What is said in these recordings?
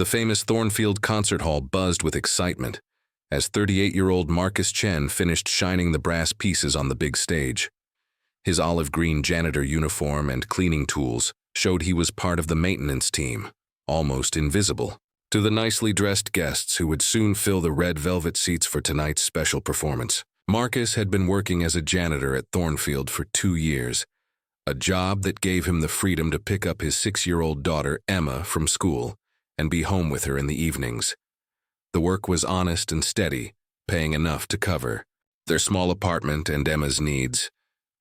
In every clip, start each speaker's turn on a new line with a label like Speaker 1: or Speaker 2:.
Speaker 1: The famous Thornfield Concert Hall buzzed with excitement as 38-year-old Marcus Chen finished shining the brass pieces on the big stage. His olive-green janitor uniform and cleaning tools showed he was part of the maintenance team, almost invisible to the nicely dressed guests who would soon fill the red velvet seats for tonight's special performance. Marcus had been working as a janitor at Thornfield for 2 years, a job that gave him the freedom to pick up his 6-year-old daughter, Emma, from school and be home with her in the evenings. The work was honest and steady, paying enough to cover their small apartment and Emma's needs,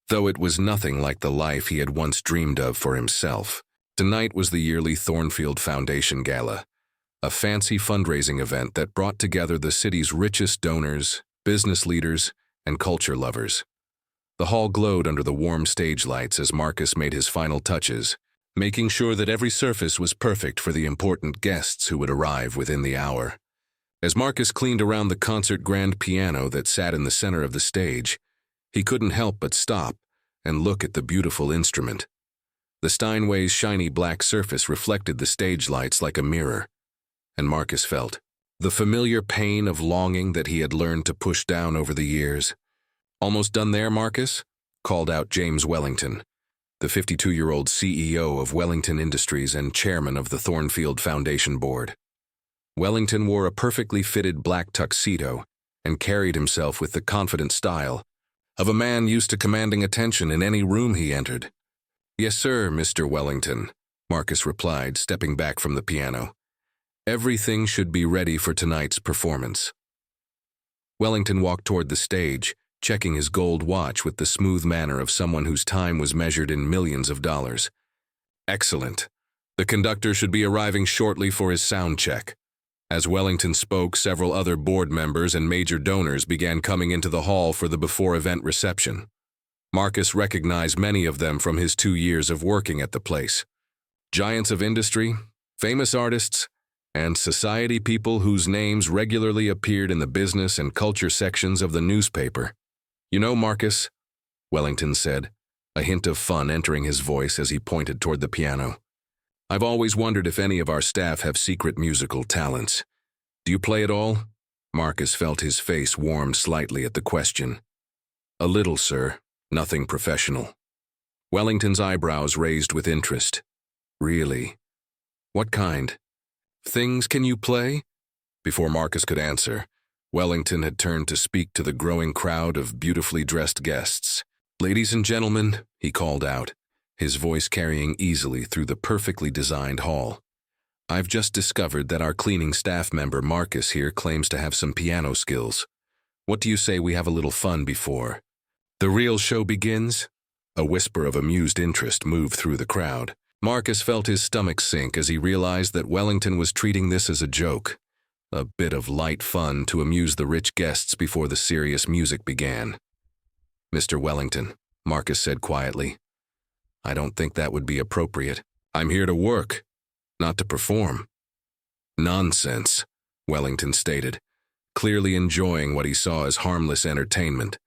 Speaker 1: though it was nothing like the life he had once dreamed of for himself. Tonight was the yearly Thornfield Foundation Gala, a fancy fundraising event that brought together the city's richest donors, business leaders, and culture lovers. The hall glowed under the warm stage lights as Marcus made his final touches, making sure that every surface was perfect for the important guests who would arrive within the hour. As Marcus cleaned around the concert grand piano that sat in the center of the stage, he couldn't help but stop and look at the beautiful instrument. The Steinway's shiny black surface reflected the stage lights like a mirror, and Marcus felt the familiar pain of longing that he had learned to push down over the years. "Almost done there, Marcus?" called out James Wellington, the 52-year-old CEO of Wellington Industries and chairman of the Thornfield Foundation Board. Wellington wore a perfectly fitted black tuxedo and carried himself with the confident style of a man used to commanding attention in any room he entered. "Yes, sir, Mr. Wellington," Marcus replied, stepping back from the piano. "Everything should be ready for tonight's performance." Wellington walked toward the stage, checking his gold watch with the smooth manner of someone whose time was measured in millions of dollars. "Excellent. The conductor should be arriving shortly for his sound check." As Wellington spoke, several other board members and major donors began coming into the hall for the before-event reception. Marcus recognized many of them from his 2 years of working at the place. Giants of industry, famous artists, and society people whose names regularly appeared in the business and culture sections of the newspaper. "You know, Marcus," Wellington said, a hint of fun entering his voice as he pointed toward the piano, "I've always wondered if any of our staff have secret musical talents. Do you play at all?" Marcus felt his face warm slightly at the question. "A little, sir. Nothing professional." Wellington's eyebrows raised with interest. "Really? What kind? Things can you play?" Before Marcus could answer, Wellington had turned to speak to the growing crowd of beautifully dressed guests. "Ladies and gentlemen," he called out, his voice carrying easily through the perfectly designed hall. "I've just discovered that our cleaning staff member Marcus here claims to have some piano skills. What do you say we have a little fun before the real show begins?" A whisper of amused interest moved through the crowd. Marcus felt his stomach sink as he realized that Wellington was treating this as a joke, a bit of light fun to amuse the rich guests before the serious music began. "Mr. Wellington," Marcus said quietly, "I don't think that would be appropriate. I'm here to work, not to perform." "Nonsense," Wellington stated, clearly enjoying what he saw as harmless entertainment.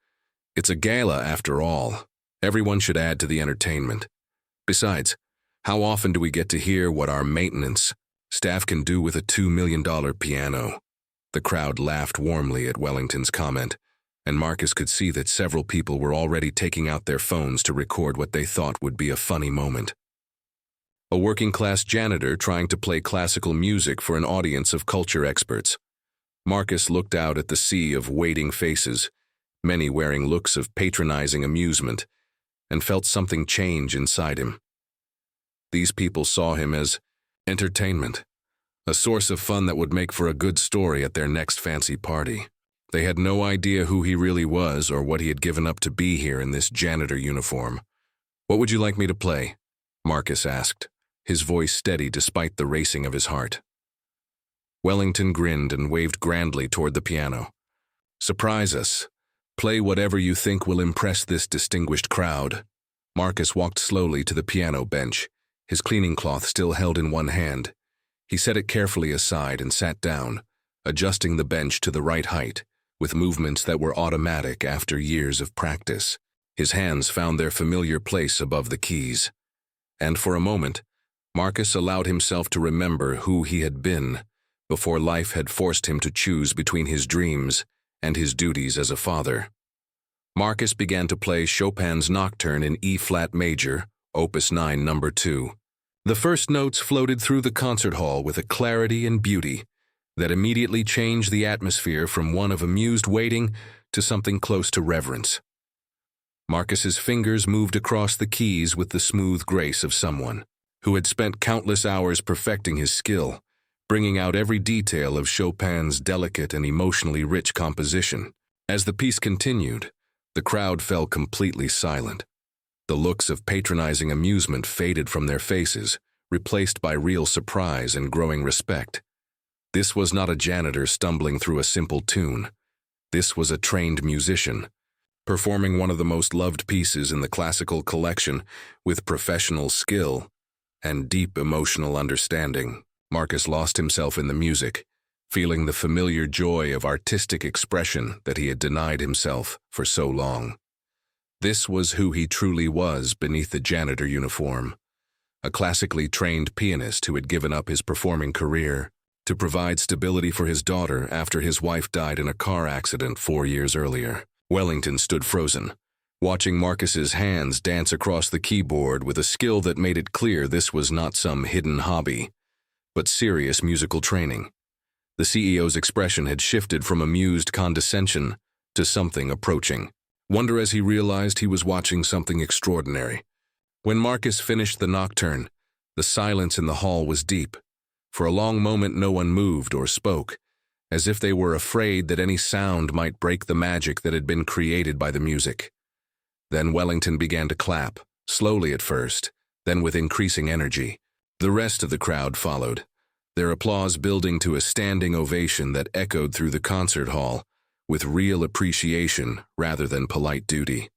Speaker 1: "It's a gala after all. Everyone should add to the entertainment. Besides, how often do we get to hear what our maintenance staff can do with a $2 million piano?" The crowd laughed warmly at Wellington's comment, and Marcus could see that several people were already taking out their phones to record what they thought would be a funny moment. A working-class janitor trying to play classical music for an audience of culture experts. Marcus looked out at the sea of waiting faces, many wearing looks of patronizing amusement, and felt something change inside him. These people saw him as entertainment, a source of fun that would make for a good story at their next fancy party. They had no idea who he really was or what he had given up to be here in this janitor uniform. "What would you like me to play?" Marcus asked, his voice steady despite the racing of his heart. Wellington grinned and waved grandly toward the piano. "Surprise us. Play whatever you think will impress this distinguished crowd." Marcus walked slowly to the piano bench, his cleaning cloth still held in one hand. He set it carefully aside and sat down, adjusting the bench to the right height, with movements that were automatic after years of practice. His hands found their familiar place above the keys. And for a moment, Marcus allowed himself to remember who he had been before life had forced him to choose between his dreams and his duties as a father. Marcus began to play Chopin's Nocturne in E-flat major, Opus 9, No. 2. The first notes floated through the concert hall with a clarity and beauty that immediately changed the atmosphere from one of amused waiting to something close to reverence. Marcus's fingers moved across the keys with the smooth grace of someone who had spent countless hours perfecting his skill, bringing out every detail of Chopin's delicate and emotionally rich composition. As the piece continued, the crowd fell completely silent. The looks of patronizing amusement faded from their faces, replaced by real surprise and growing respect. This was not a janitor stumbling through a simple tune. This was a trained musician, performing one of the most loved pieces in the classical collection with professional skill and deep emotional understanding. Marcus lost himself in the music, feeling the familiar joy of artistic expression that he had denied himself for so long. This was who he truly was beneath the janitor uniform, a classically trained pianist who had given up his performing career to provide stability for his daughter after his wife died in a car accident 4 years earlier. Wellington stood frozen, watching Marcus's hands dance across the keyboard with a skill that made it clear this was not some hidden hobby, but serious musical training. The CEO's expression had shifted from amused condescension to something approaching wonder as he realized he was watching something extraordinary. When Marcus finished the nocturne, the silence in the hall was deep. For a long moment no one moved or spoke, as if they were afraid that any sound might break the magic that had been created by the music. Then Wellington began to clap, slowly at first, then with increasing energy. The rest of the crowd followed, their applause building to a standing ovation that echoed through the concert hall, with real appreciation rather than polite duty.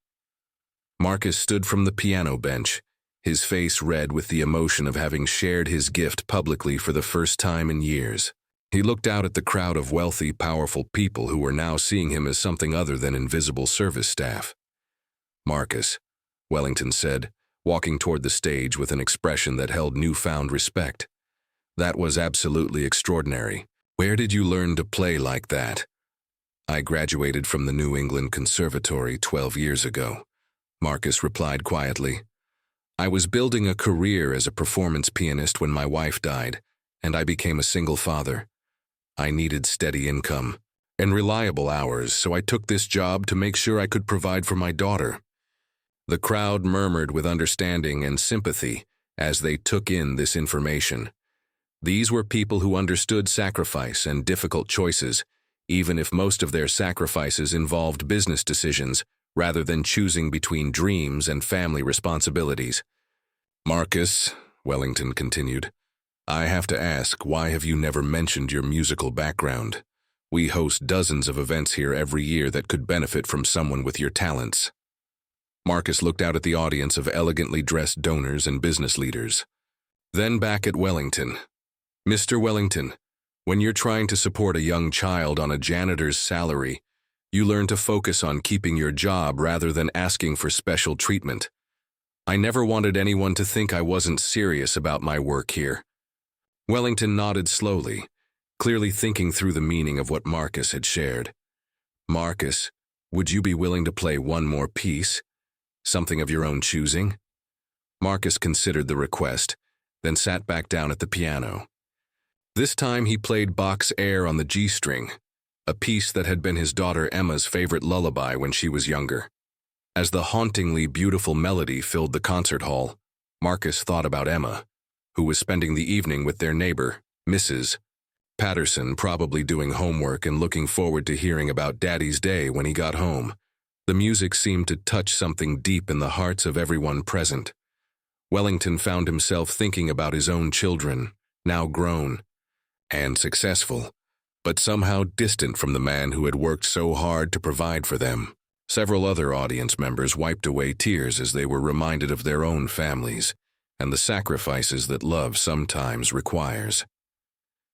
Speaker 1: Marcus stood from the piano bench, his face red with the emotion of having shared his gift publicly for the first time in years. He looked out at the crowd of wealthy, powerful people who were now seeing him as something other than invisible service staff. "Marcus," Wellington said, walking toward the stage with an expression that held newfound respect. "That was absolutely extraordinary. Where did you learn to play like that?" "I graduated from the New England Conservatory 12 years ago," Marcus replied quietly. "I was building a career as a performance pianist when my wife died, and I became a single father. I needed steady income and reliable hours, so I took this job to make sure I could provide for my daughter." The crowd murmured with understanding and sympathy as they took in this information. These were people who understood sacrifice and difficult choices, even if most of their sacrifices involved business decisions rather than choosing between dreams and family responsibilities. "Marcus," Wellington continued, "I have to ask, why have you never mentioned your musical background? We host dozens of events here every year that could benefit from someone with your talents." Marcus looked out at the audience of elegantly dressed donors and business leaders. Then back at Wellington. "Mr. Wellington, when you're trying to support a young child on a janitor's salary, you learn to focus on keeping your job rather than asking for special treatment. I never wanted anyone to think I wasn't serious about my work here." Wellington nodded slowly, clearly thinking through the meaning of what Marcus had shared. "Marcus, would you be willing to play one more piece? Something of your own choosing?" Marcus considered the request, then sat back down at the piano. This time he played Bach's Air on the G-string, a piece that had been his daughter Emma's favorite lullaby when she was younger. As the hauntingly beautiful melody filled the concert hall, Marcus thought about Emma, who was spending the evening with their neighbor, Mrs. Patterson, probably doing homework and looking forward to hearing about Daddy's day when he got home. The music seemed to touch something deep in the hearts of everyone present. Wellington found himself thinking about his own children, now grown and successful, but somehow distant from the man who had worked so hard to provide for them. Several other audience members wiped away tears as they were reminded of their own families and the sacrifices that love sometimes requires.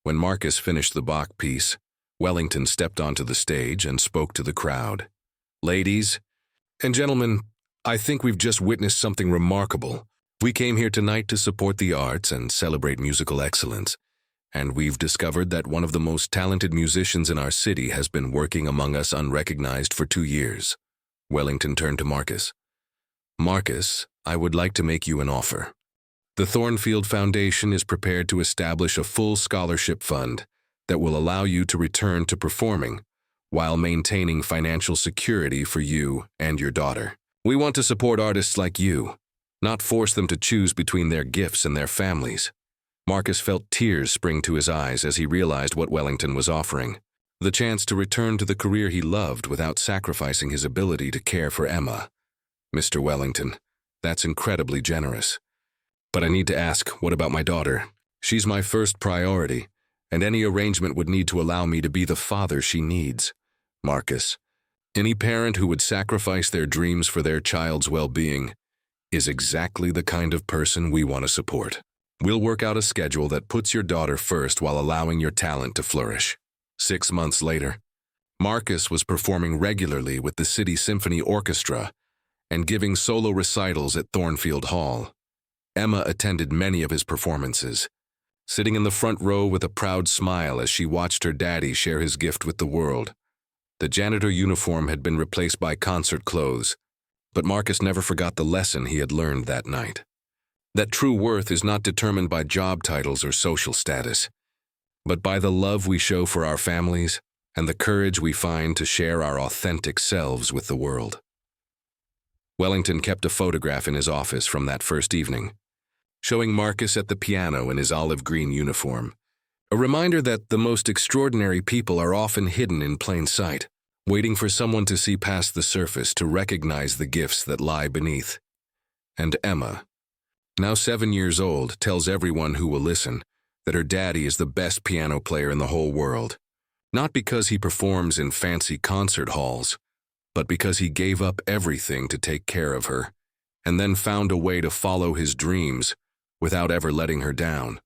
Speaker 1: When Marcus finished the Bach piece, Wellington stepped onto the stage and spoke to the crowd. "Ladies and gentlemen, I think we've just witnessed something remarkable. We came here tonight to support the arts and celebrate musical excellence, and we've discovered that one of the most talented musicians in our city has been working among us unrecognized for 2 years. Wellington turned to Marcus. Marcus, I would like to make you an offer. The Thornfield Foundation is prepared to establish a full scholarship fund that will allow you to return to performing while maintaining financial security for you and your daughter. We want to support artists like you, not force them to choose between their gifts and their families. Marcus felt tears spring to his eyes as he realized what Wellington was offering. The chance to return to the career he loved without sacrificing his ability to care for Emma. Mr. Wellington, that's incredibly generous. But I need to ask, what about my daughter? She's my first priority, and any arrangement would need to allow me to be the father she needs. Marcus, any parent who would sacrifice their dreams for their child's well-being is exactly the kind of person we want to support. We'll work out a schedule that puts your daughter first while allowing your talent to flourish. 6 months later, Marcus was performing regularly with the City Symphony Orchestra and giving solo recitals at Thornfield Hall. Emma attended many of his performances, sitting in the front row with a proud smile as she watched her daddy share his gift with the world. The janitor uniform had been replaced by concert clothes, but Marcus never forgot the lesson he had learned that night. That true worth is not determined by job titles or social status, but by the love we show for our families and the courage we find to share our authentic selves with the world. Wellington kept a photograph in his office from that first evening, showing Marcus at the piano in his olive green uniform, a reminder that the most extraordinary people are often hidden in plain sight, waiting for someone to see past the surface to recognize the gifts that lie beneath. And Emma, now 7 years old, tells everyone who will listen that her daddy is the best piano player in the whole world, not because he performs in fancy concert halls, but because he gave up everything to take care of her, and then found a way to follow his dreams without ever letting her down.